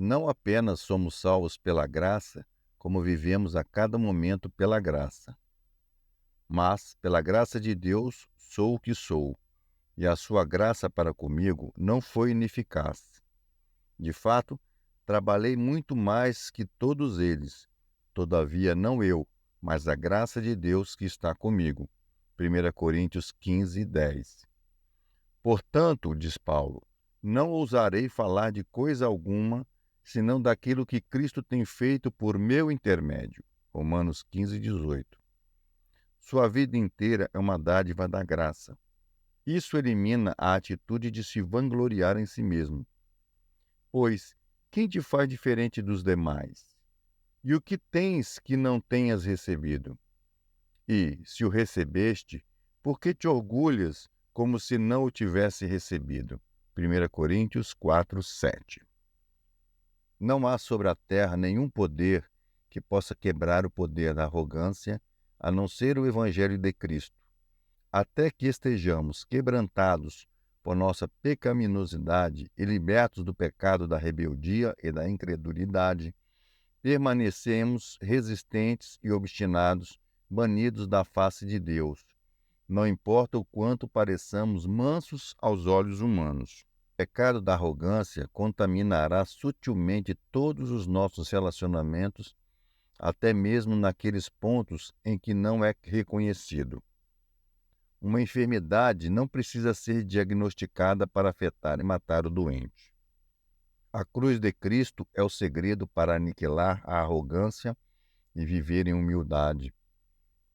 Não apenas somos salvos pela graça, como vivemos a cada momento pela graça. Mas, pela graça de Deus, sou o que sou, e a sua graça para comigo não foi ineficaz. De fato, trabalhei muito mais que todos eles. Todavia, não eu, mas a graça de Deus que está comigo. 1 Coríntios 15:10. Portanto, diz Paulo, não ousarei falar de coisa alguma, senão daquilo que Cristo tem feito por meu intermédio. Romanos 15:18. Sua vida inteira é uma dádiva da graça. Isso elimina a atitude de se vangloriar em si mesmo. Pois, quem te faz diferente dos demais? E o que tens que não tenhas recebido? E, se o recebeste, por que te orgulhas como se não o tivesse recebido? 1 Coríntios 4:7. Não há sobre a terra nenhum poder que possa quebrar o poder da arrogância, a não ser o Evangelho de Cristo. Até que estejamos quebrantados por nossa pecaminosidade e libertos do pecado da rebeldia e da incredulidade, permanecemos resistentes e obstinados, banidos da face de Deus. Não importa o quanto pareçamos mansos aos olhos humanos. O pecado da arrogância contaminará sutilmente todos os nossos relacionamentos, até mesmo naqueles pontos em que não é reconhecido. Uma enfermidade não precisa ser diagnosticada para afetar e matar o doente. A cruz de Cristo é o segredo para aniquilar a arrogância e viver em humildade.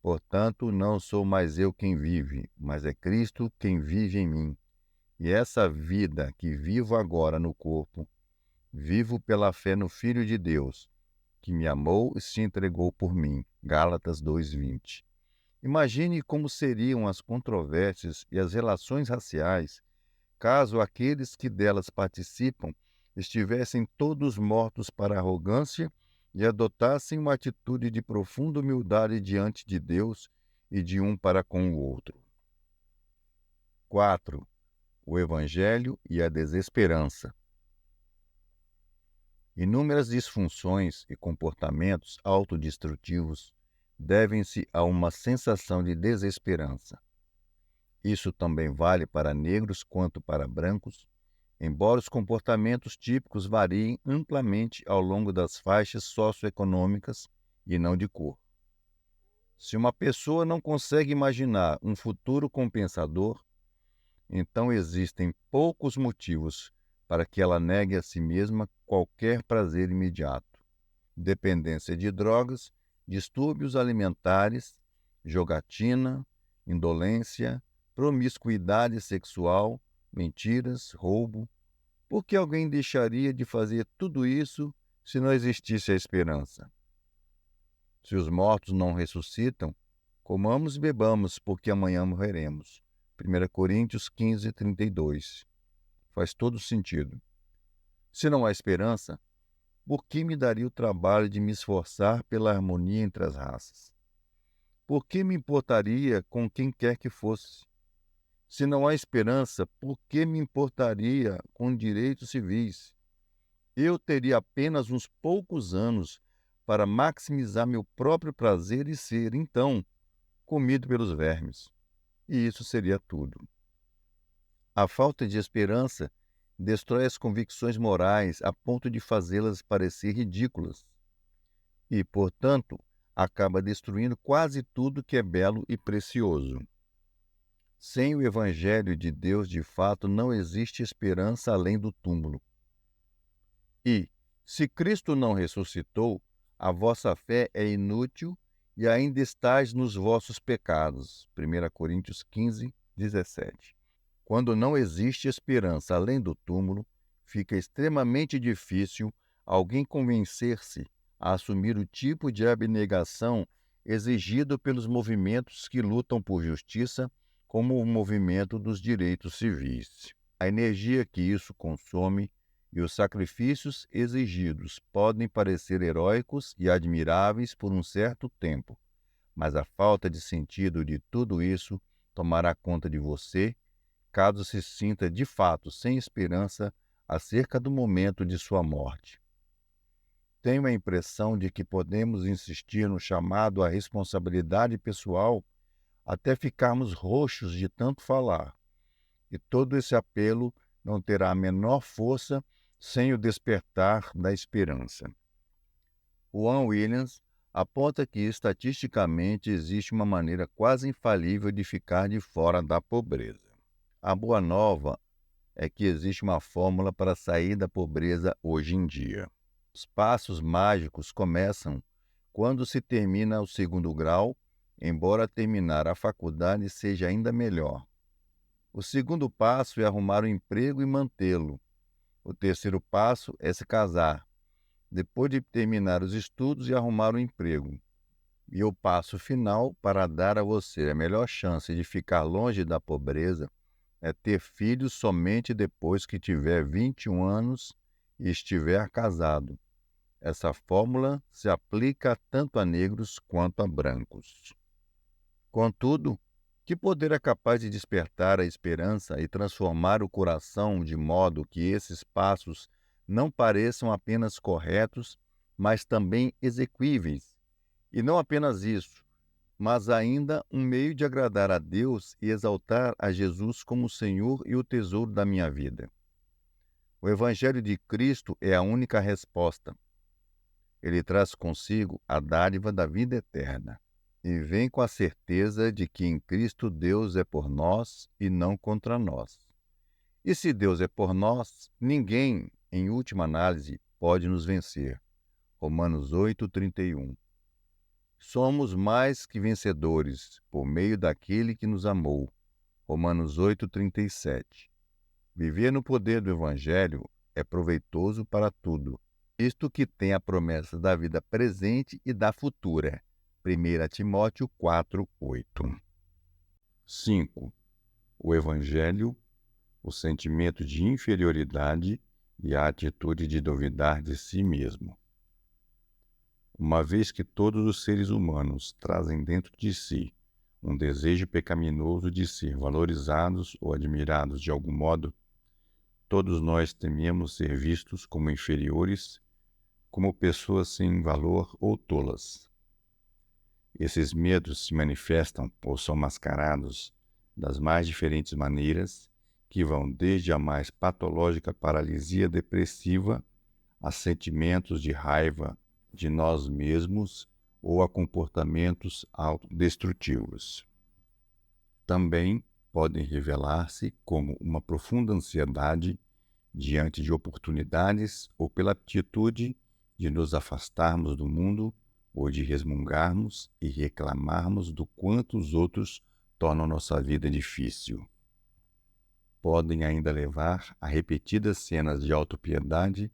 Portanto, não sou mais eu quem vive, mas é Cristo quem vive em mim. E essa vida que vivo agora no corpo, vivo pela fé no Filho de Deus, que me amou e se entregou por mim. Gálatas 2:20. Imagine como seriam as controvérsias e as relações raciais caso aqueles que delas participam estivessem todos mortos para a arrogância e adotassem uma atitude de profunda humildade diante de Deus e de um para com o outro. 4. O Evangelho e a desesperança. Inúmeras disfunções e comportamentos autodestrutivos devem-se a uma sensação de desesperança. Isso também vale para negros quanto para brancos, embora os comportamentos típicos variem amplamente ao longo das faixas socioeconômicas e não de cor. Se uma pessoa não consegue imaginar um futuro compensador, então existem poucos motivos para que ela negue a si mesma qualquer prazer imediato. Dependência de drogas, distúrbios alimentares, jogatina, indolência, promiscuidade sexual, mentiras, roubo. Por que alguém deixaria de fazer tudo isso se não existisse a esperança? Se os mortos não ressuscitam, comamos e bebamos, porque amanhã morreremos. 1 Coríntios 15:32. Faz todo sentido. Se não há esperança, por que me daria o trabalho de me esforçar pela harmonia entre as raças? Por que me importaria com quem quer que fosse? Se não há esperança, por que me importaria com direitos civis? Eu teria apenas uns poucos anos para maximizar meu próprio prazer e ser, então, comido pelos vermes. E isso seria tudo. A falta de esperança destrói as convicções morais a ponto de fazê-las parecer ridículas e, portanto, acaba destruindo quase tudo que é belo e precioso. Sem o Evangelho de Deus, de fato, não existe esperança além do túmulo. E, se Cristo não ressuscitou, a vossa fé é inútil e ainda estáis nos vossos pecados. 1 Coríntios 15:17. Quando não existe esperança além do túmulo, fica extremamente difícil alguém convencer-se a assumir o tipo de abnegação exigido pelos movimentos que lutam por justiça, como o movimento dos direitos civis. A energia que isso consome e os sacrifícios exigidos podem parecer heróicos e admiráveis por um certo tempo, mas a falta de sentido de tudo isso tomará conta de você caso se sinta de fato sem esperança acerca do momento de sua morte. tenho a impressão de que podemos insistir no chamado à responsabilidade pessoal até ficarmos roxos de tanto falar, e todo esse apelo não terá a menor força sem o despertar da esperança. Juan Williams aponta que, estatisticamente, existe uma maneira quase infalível de ficar de fora da pobreza. A boa nova é que existe uma fórmula para sair da pobreza hoje em dia. Os passos mágicos começam quando se termina o segundo grau, embora terminar a faculdade seja ainda melhor. O segundo passo é arrumar um emprego e mantê-lo. O terceiro passo é se casar, depois de terminar os estudos e arrumar um emprego. E o passo final para dar a você a melhor chance de ficar longe da pobreza é ter filhos somente depois que tiver 21 anos e estiver casado. Essa fórmula se aplica tanto a negros quanto a brancos. Contudo, que poder é capaz de despertar a esperança e transformar o coração de modo que esses passos não pareçam apenas corretos, mas também exequíveis? E não apenas isso, mas ainda um meio de agradar a Deus e exaltar a Jesus como o Senhor e o tesouro da minha vida. O Evangelho de Cristo é a única resposta. Ele traz consigo a dádiva da vida eterna e vem com a certeza de que em Cristo Deus é por nós e não contra nós. E se Deus é por nós, ninguém, em última análise, pode nos vencer. Romanos 8:31. Somos mais que vencedores por meio daquele que nos amou. Romanos 8:37. Viver no poder do Evangelho é proveitoso para tudo, isto que tem a promessa da vida presente e da futura. 1 Timóteo 4:8. 5. O Evangelho, o sentimento de inferioridade e a atitude de duvidar de si mesmo. Uma vez que todos os seres humanos trazem dentro de si um desejo pecaminoso de ser valorizados ou admirados de algum modo, todos nós tememos ser vistos como inferiores, como pessoas sem valor ou tolas. Esses medos se manifestam ou são mascarados das mais diferentes maneiras, que vão desde a mais patológica paralisia depressiva a sentimentos de raiva de nós mesmos ou a comportamentos autodestrutivos. Também podem revelar-se como uma profunda ansiedade diante de oportunidades ou pela atitude de nos afastarmos do mundo ou de resmungarmos e reclamarmos do quanto os outros tornam nossa vida difícil. Podem ainda levar a repetidas cenas de autopiedade,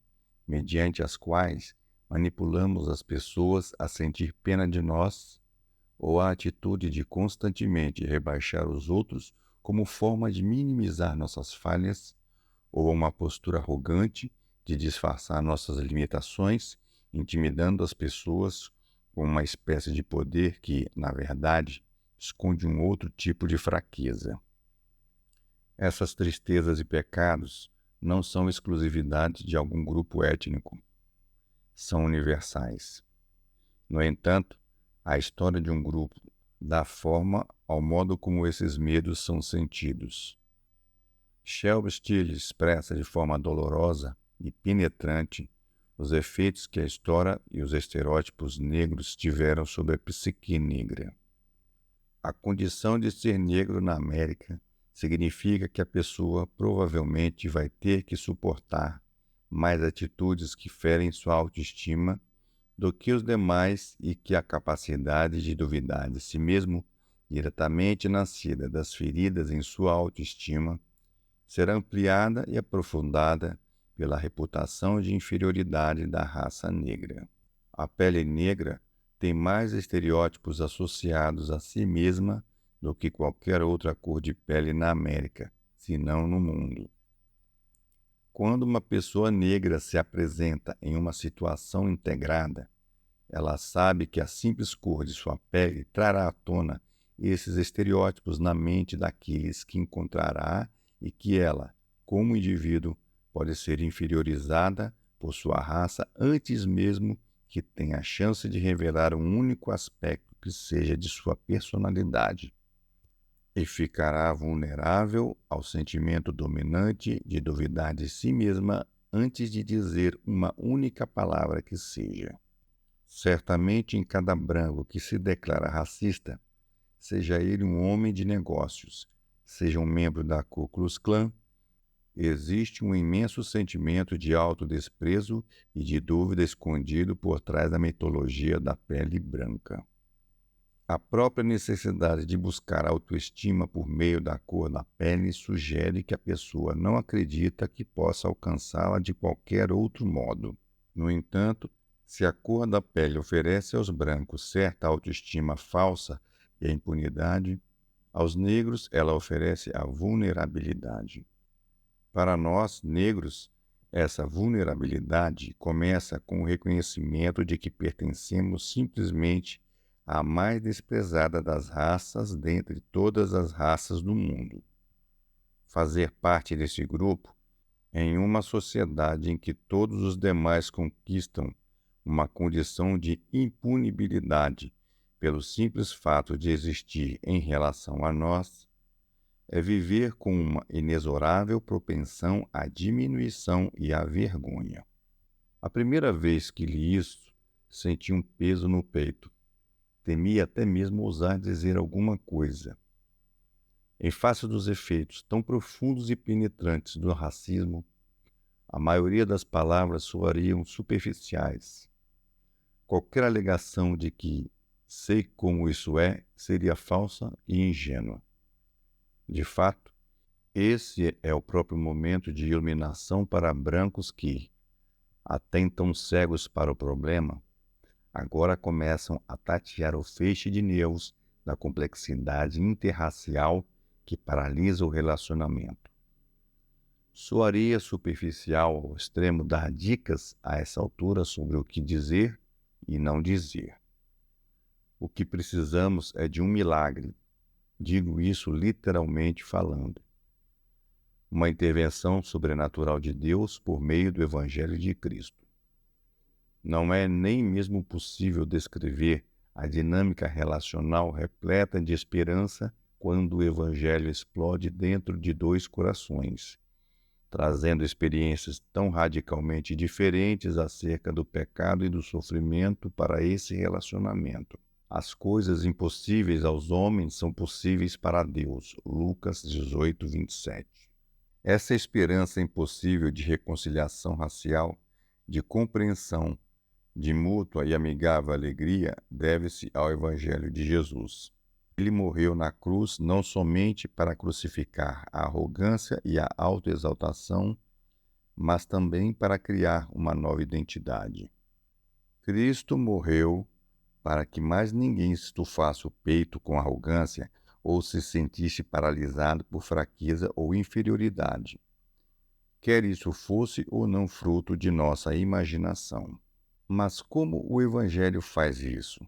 mediante as quais manipulamos as pessoas a sentir pena de nós, ou a atitude de constantemente rebaixar os outros como forma de minimizar nossas falhas, ou uma postura arrogante de disfarçar nossas limitações, intimidando as pessoas com uma espécie de poder que, na verdade, esconde um outro tipo de fraqueza. Essas tristezas e pecados não são exclusividade de algum grupo étnico. São universais. No entanto, a história de um grupo dá forma ao modo como esses medos são sentidos. Shelby Steele expressa de forma dolorosa e penetrante os efeitos que a história e os estereótipos negros tiveram sobre a psique negra. A condição de ser negro na América significa que a pessoa provavelmente vai ter que suportar mais atitudes que ferem sua autoestima do que os demais e que a capacidade de duvidar de si mesmo, diretamente nascida das feridas em sua autoestima, será ampliada e aprofundada pela reputação de inferioridade da raça negra. A pele negra tem mais estereótipos associados a si mesma do que qualquer outra cor de pele na América, se não no mundo. Quando uma pessoa negra se apresenta em uma situação integrada, ela sabe que a simples cor de sua pele trará à tona esses estereótipos na mente daqueles que encontrará e que ela, como indivíduo, pode ser inferiorizada por sua raça antes mesmo que tenha a chance de revelar um único aspecto que seja de sua personalidade, e ficará vulnerável ao sentimento dominante de duvidar de si mesma antes de dizer uma única palavra que seja. Certamente em cada branco que se declara racista, seja ele um homem de negócios, seja um membro da Ku Klux Klan, existe um imenso sentimento de autodesprezo e de dúvida escondido por trás da mitologia da pele branca. A própria necessidade de buscar autoestima por meio da cor da pele sugere que a pessoa não acredita que possa alcançá-la de qualquer outro modo. No entanto, se a cor da pele oferece aos brancos certa autoestima falsa e a impunidade, aos negros ela oferece a vulnerabilidade. Para nós, negros, essa vulnerabilidade começa com o reconhecimento de que pertencemos simplesmente à mais desprezada das raças dentre todas as raças do mundo. Fazer parte desse grupo, em uma sociedade em que todos os demais conquistam uma condição de impunibilidade pelo simples fato de existir em relação a nós, é viver com uma inexorável propensão à diminuição e à vergonha. A primeira vez que li isso, senti um peso no peito. Temia até mesmo ousar dizer alguma coisa. Em face dos efeitos tão profundos e penetrantes do racismo, a maioria das palavras soariam superficiais. Qualquer alegação de que sei como isso é seria falsa e ingênua. De fato, esse é o próprio momento de iluminação para brancos que, até então cegos para o problema, agora começam a tatear o feixe de nervos da complexidade interracial que paralisa o relacionamento. Soaria superficial ao extremo dar dicas a essa altura sobre o que dizer e não dizer. O que precisamos é de um milagre, digo isso literalmente falando. Uma intervenção sobrenatural de Deus por meio do Evangelho de Cristo. Não é nem mesmo possível descrever a dinâmica relacional repleta de esperança quando o Evangelho explode dentro de dois corações, trazendo experiências tão radicalmente diferentes acerca do pecado e do sofrimento para esse relacionamento. As coisas impossíveis aos homens são possíveis para Deus. Lucas 18, 27. Essa esperança impossível de reconciliação racial, de compreensão, de mútua e amigável alegria, deve-se ao Evangelho de Jesus. Ele morreu na cruz não somente para crucificar a arrogância e a autoexaltação, mas também para criar uma nova identidade. Cristo morreu para que mais ninguém estufasse o peito com arrogância ou se sentisse paralisado por fraqueza ou inferioridade, quer isso fosse ou não fruto de nossa imaginação. Mas como o Evangelho faz isso?